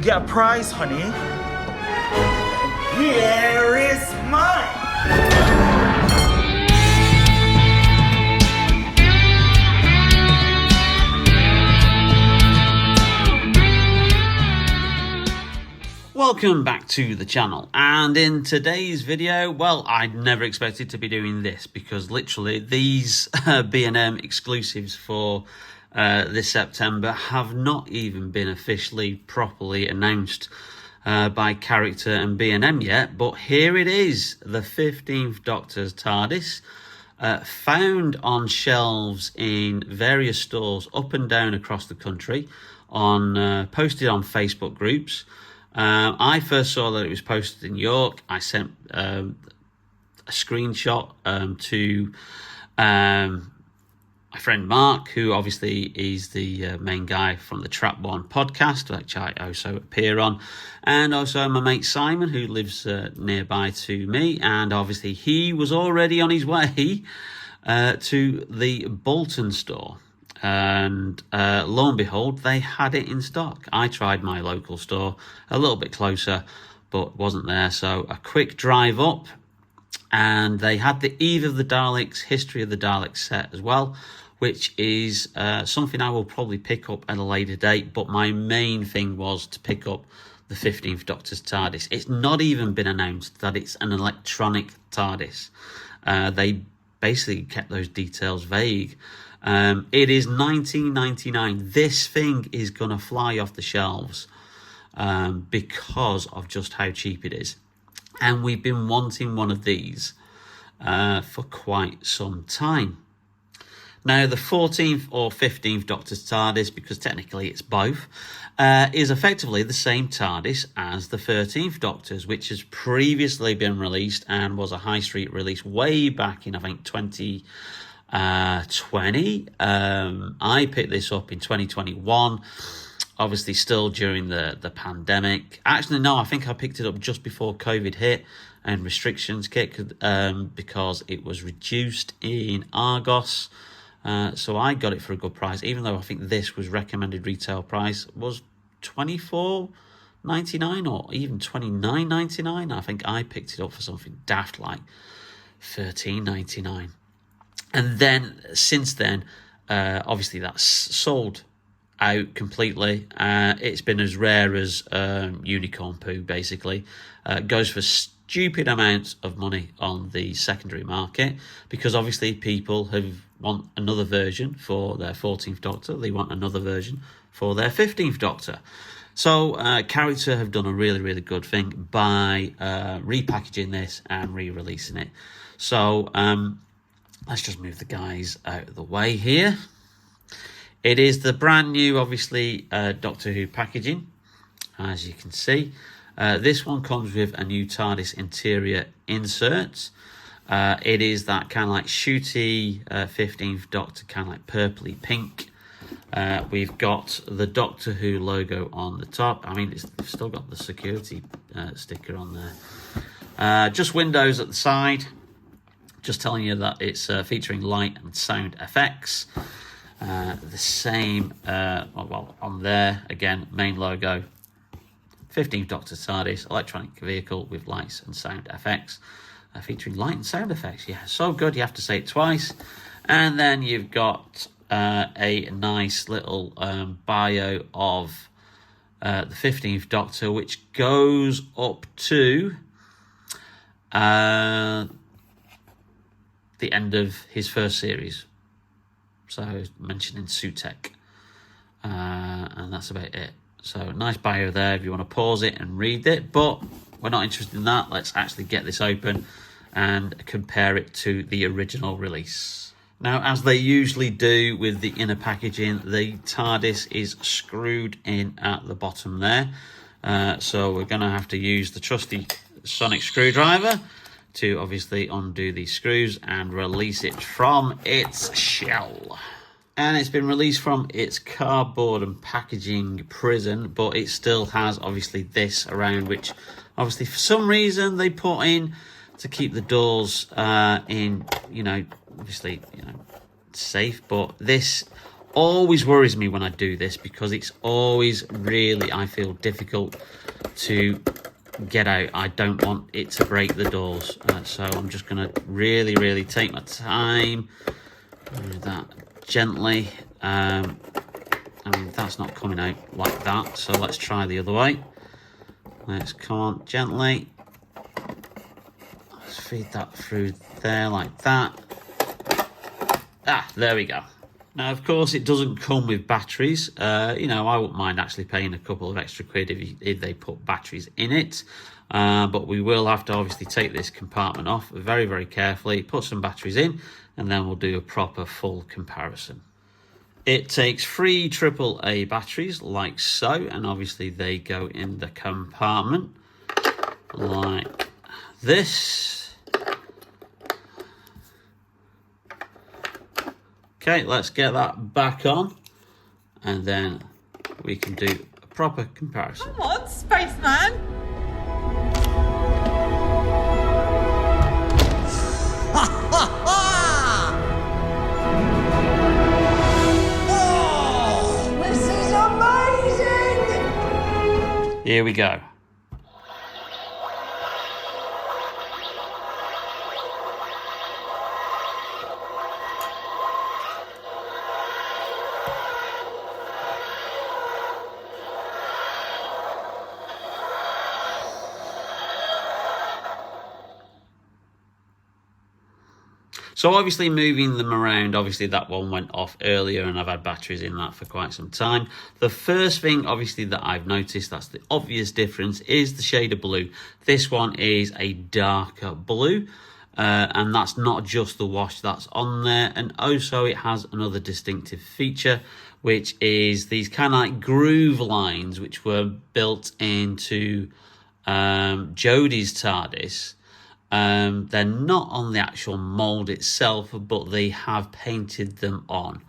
Get a prize, honey. Here is mine. Welcome back to the channel, and in today's video, well, I never expected to be doing this because literally these B&M exclusives for this September have not even been officially properly announced by Character and B&M yet, but here it is, the 15th Doctor's Tardis, found on shelves in various stores up and down across the country, posted on Facebook groups. I first saw that it was posted in York. I sent a screenshot to my friend Mark, who obviously is the main guy from the Trap One podcast, which I also appear on, and also my mate Simon, who lives nearby to me, and obviously he was already on his way to the Bolton store. And lo and behold, they had it in stock. I tried my local store a little bit closer, but wasn't there. So a quick drive up, and they had the Eve of the Daleks, History of the Daleks set as well, which is something I will probably pick up at a later date. But my main thing was to pick up the 15th Doctor's TARDIS. It's not even been announced that it's an electronic TARDIS. They basically kept those details vague. It is $19.99. This thing is going to fly off the shelves because of just how cheap it is. And we've been wanting one of these for quite some time. Now, the 14th or 15th Doctor's TARDIS, because technically it's both, is effectively the same TARDIS as the 13th Doctor's, which has previously been released and was a high street release way back in, I think, 2020. I picked this up in 2021, obviously still during the pandemic. Actually, no, I think I picked it up just before COVID hit and restrictions kicked, because it was reduced in Argos. So I got it for a good price, even though I think this was recommended retail price was $24.99 or even $29.99. I think I picked it up for something daft like $13.99. And then, since then, obviously that's sold out completely. It's been as rare as unicorn poo, basically. Goes for stupid amounts of money on the secondary market, because obviously people want another version for their 14th Doctor. They want another version for their 15th Doctor. So Character have done a really, really good thing by repackaging this and re-releasing it. So let's just move the guys out of the way here. It is the brand new, obviously, Doctor Who packaging, as you can see. This one comes with a new TARDIS interior insert. It is that kind of like shooty 15th Doctor, kind of like purpley pink. We've got the Doctor Who logo on the top. I mean, it's still got the security sticker on there. Just windows at the side. Just telling you that it's featuring light and sound effects. The same, on there, again, main logo. 15th Doctor TARDIS, electronic vehicle with lights and sound effects. Featuring light and sound effects. Yeah, so good, you have to say it twice. And then you've got a nice little bio of the 15th Doctor, which goes up to the end of his first series. So mentioning Sutek, and that's about it. So nice bio there if you want to pause it and read it, but we're not interested in that. Let's actually get this open and compare it to the original release. Now, as they usually do with the inner packaging, the TARDIS is screwed in at the bottom there. So we're going to have to use the trusty sonic screwdriver to obviously undo these screws and release it from its shell. And it's been released from its cardboard and packaging prison, but it still has obviously this around, which obviously for some reason they put in to keep the doors in, obviously, safe. But this always worries me when I do this, because it's always really, I feel, difficult to get out. I don't want it to break the doors, so I'm just going to really take my time, do that gently. I mean, that's not coming out like that, so let's try the other way. Let's come on gently. Let's feed that through there like that. There we go. Now, of course, it doesn't come with batteries. You know, I wouldn't mind actually paying a couple of extra quid if they put batteries in it. But we will have to obviously take this compartment off very carefully, put some batteries in, and then we'll do a proper full comparison. It takes 3 AAA batteries like so, and obviously they go in the compartment like this. Okay, let's get that back on, and then we can do a proper comparison. Come on, spaceman! Oh, this is amazing! Here we go. So obviously moving them around, obviously that one went off earlier and I've had batteries in that for quite some time. The first thing obviously that I've noticed, that's the obvious difference, is the shade of blue. This one is a darker blue, and that's not just the wash that's on there. And also it has another distinctive feature, which is these kind of like groove lines which were built into Jodie's Tardis. They're not on the actual mould itself, but they have painted them on.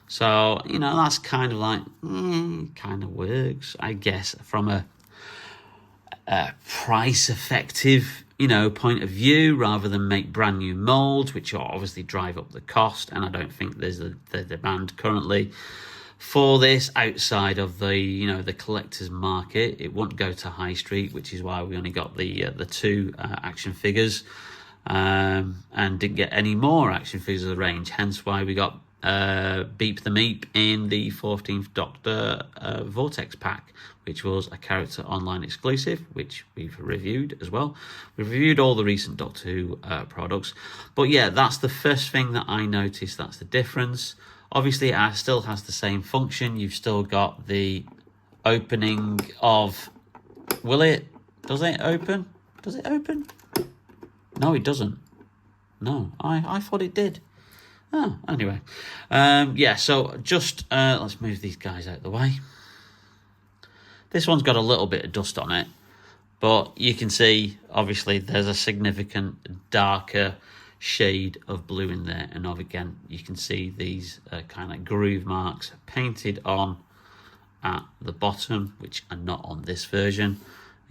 So, you know, that's kind of like, kind of works, I guess, from a price effective, you know, point of view, rather than make brand new moulds, which will obviously drive up the cost. And I don't think there's the demand currently for this outside of the, you know, the collector's market. It won't go to high street, which is why we only got the 2 action figures, and didn't get any more action figures of the range. Hence why we got Beep the Meep in the 14th Doctor Vortex pack, which was a character online exclusive, which we've reviewed as well. We've reviewed all the recent Doctor Who products. But yeah, that's the first thing that I noticed. That's the difference. Obviously, it still has the same function. You've still got the opening of... Will it? Does it open? Does it open? No, it doesn't. No, I thought it did. Oh, anyway. Yeah, so just... let's move these guys out of the way. This one's got a little bit of dust on it. But you can see, obviously, there's a significant darker shade of blue in there, and again you can see these kind of groove marks painted on at the bottom, which are not on this version.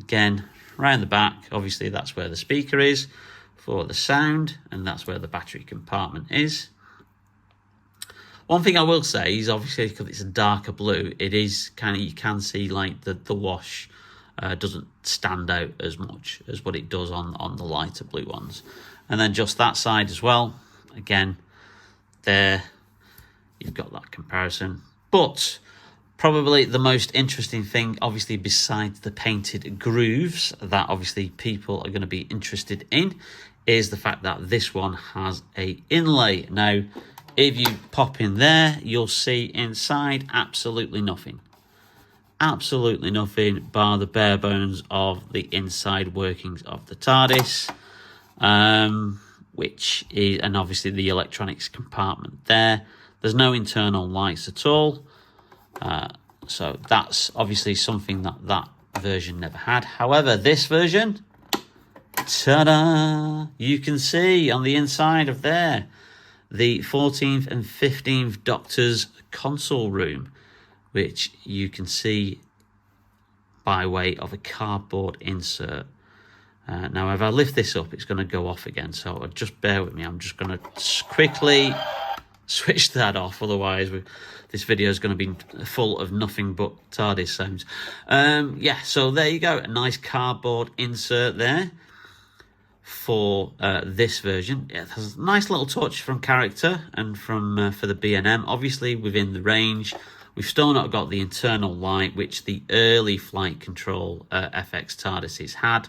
Again, around the back, obviously that's where the speaker is for the sound, and that's where the battery compartment is. One thing I will say is, obviously, because it's a darker blue, it is kind of, you can see like the wash doesn't stand out as much as what it does on the lighter blue ones. And then just that side as well. Again, there you've got that comparison. But probably the most interesting thing, obviously, besides the painted grooves that obviously people are going to be interested in, is the fact that this one has a inlay. Now, if you pop in there, you'll see inside absolutely nothing. Absolutely nothing, bar the bare bones of the inside workings of the TARDIS. Which is, and obviously the electronics compartment there. There's no internal lights at all. So that's obviously something that version never had. However, this version, ta-da! You can see on the inside of there, the 14th and 15th Doctor's console room, which you can see by way of a cardboard insert. Now, if I lift this up, it's going to go off again, so just bear with me. I'm just going to quickly switch that off, otherwise this video is going to be full of nothing but TARDIS sounds. Yeah, so there you go, a nice cardboard insert there for this version. It has a nice little touch from character and from for the B&M, obviously within the range. We've still not got the internal light, which the early flight control FX TARDISes had.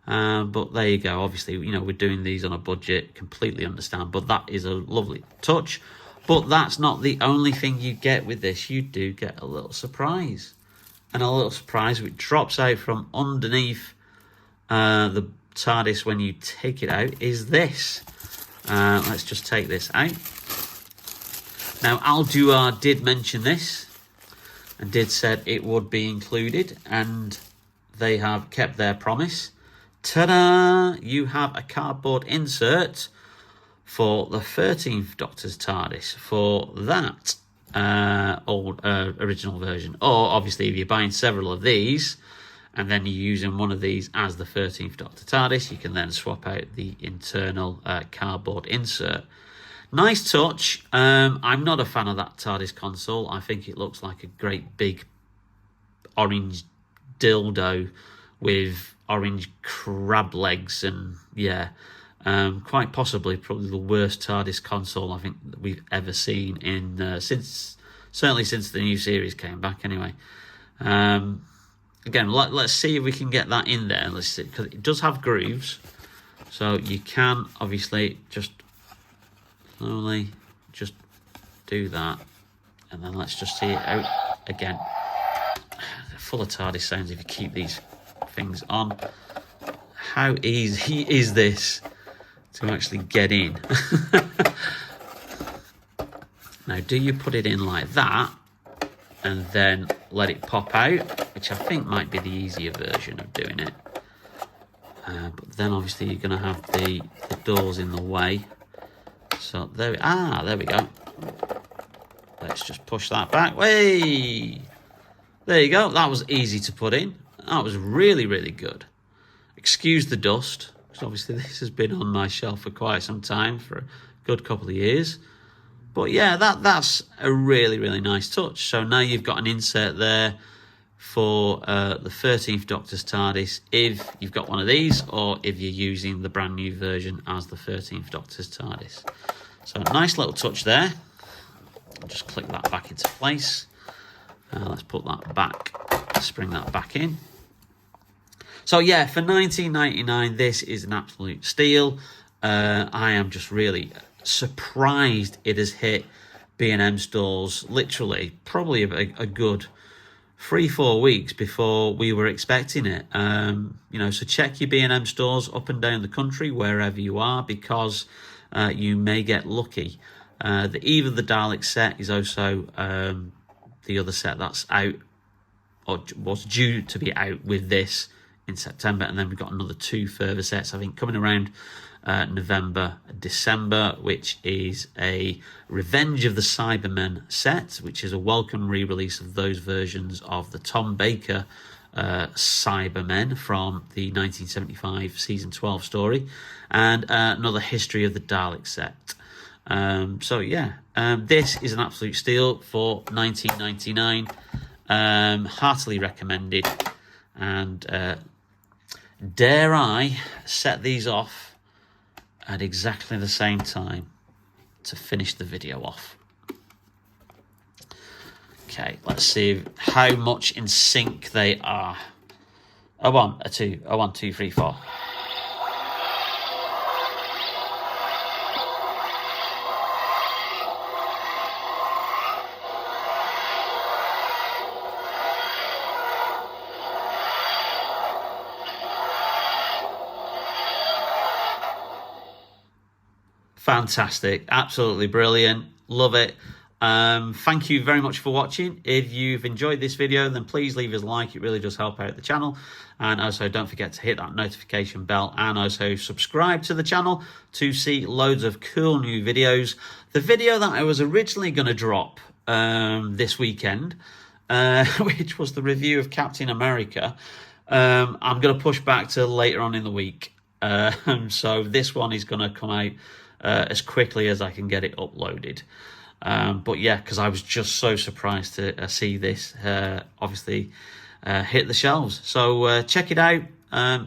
But there you go. Obviously, you know, we're doing these on a budget, completely understand. But that is a lovely touch. But that's not the only thing you get with this. You do get a little surprise. And a little surprise which drops out from underneath the TARDIS when you take it out is this. Let's just take this out. Now, Al-Duar did mention this and did said it would be included, and they have kept their promise. Ta-da! You have a cardboard insert for the 13th Doctor's TARDIS for that original version. Or, obviously, if you're buying several of these and then you're using one of these as the 13th Doctor TARDIS, you can then swap out the internal cardboard insert. Nice touch. I'm not a fan of that TARDIS console. I think it looks like a great big orange dildo with orange crab legs, and yeah, quite possibly probably the worst TARDIS console I think that we've ever seen in certainly since the new series came back. Anyway, again, let's see if we can get that in there. Let's see, because it does have grooves, so you can obviously just slowly just do that, and then let's just see it out again. Full of TARDIS sounds if you keep these things on. How easy is this to actually get in? Now, do you put it in like that and then let it pop out, which I think might be the easier version of doing it, but then obviously you're going to have the doors in the way. So there we go. Let's just push that back. Way! There you go. That was easy to put in. That was really, really good. Excuse the dust, because obviously this has been on my shelf for quite some time, for a good couple of years. But yeah, that's a really, really nice touch. So now you've got an insert there for the 13th Doctor's TARDIS, if you've got one of these, or if you're using the brand new version as the 13th Doctor's TARDIS. So nice little touch there. I'll just click that back into place. Let's put that back, spring that back in. So yeah, for $19.99, this is an absolute steal. I am just really surprised it has hit B&M stores literally probably a good 3-4 weeks before we were expecting it. You know, so check your B&M stores up and down the country, wherever you are, because you may get lucky. Even the Dalek set is also the other set that's out, or was due to be out with this in September, and then we've got another 2 further sets, I think, coming around November, December, which is a Revenge of the Cybermen set, which is a welcome re-release of those versions of the Tom Baker Cybermen from the 1975 season 12 story, and another History of the Dalek set. So yeah, this is an absolute steal for $19.99. Heartily recommended, and dare I set these off at exactly the same time to finish the video off. Okay, let's see how much in sync they are. A 1, a 2, a 1, 2, 3, 4. Fantastic, absolutely brilliant, love it. Thank you very much for watching. If you've enjoyed this video, then please leave us a like. It really does help out the channel. And also don't forget to hit that notification bell, and also subscribe to the channel to see loads of cool new videos. The video that I was originally going to drop this weekend, which was the review of Captain America, I'm going to push back to later on in the week. So this one is going to come out as quickly as I can get it uploaded. But yeah, because I was just so surprised to see this obviously hit the shelves. So check it out.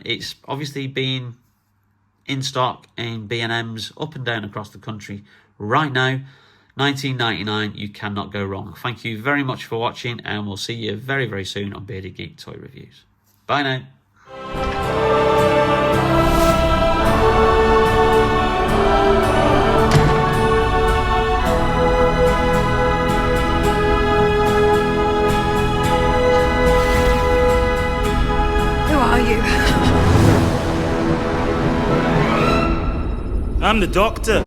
It's obviously been in stock in B&M's up and down across the country right now. $19.99, you cannot go wrong. Thank you very much for watching, and we'll see you very, very soon on Bearded Geek Toy Reviews. Bye now. Who are you? I'm the Doctor.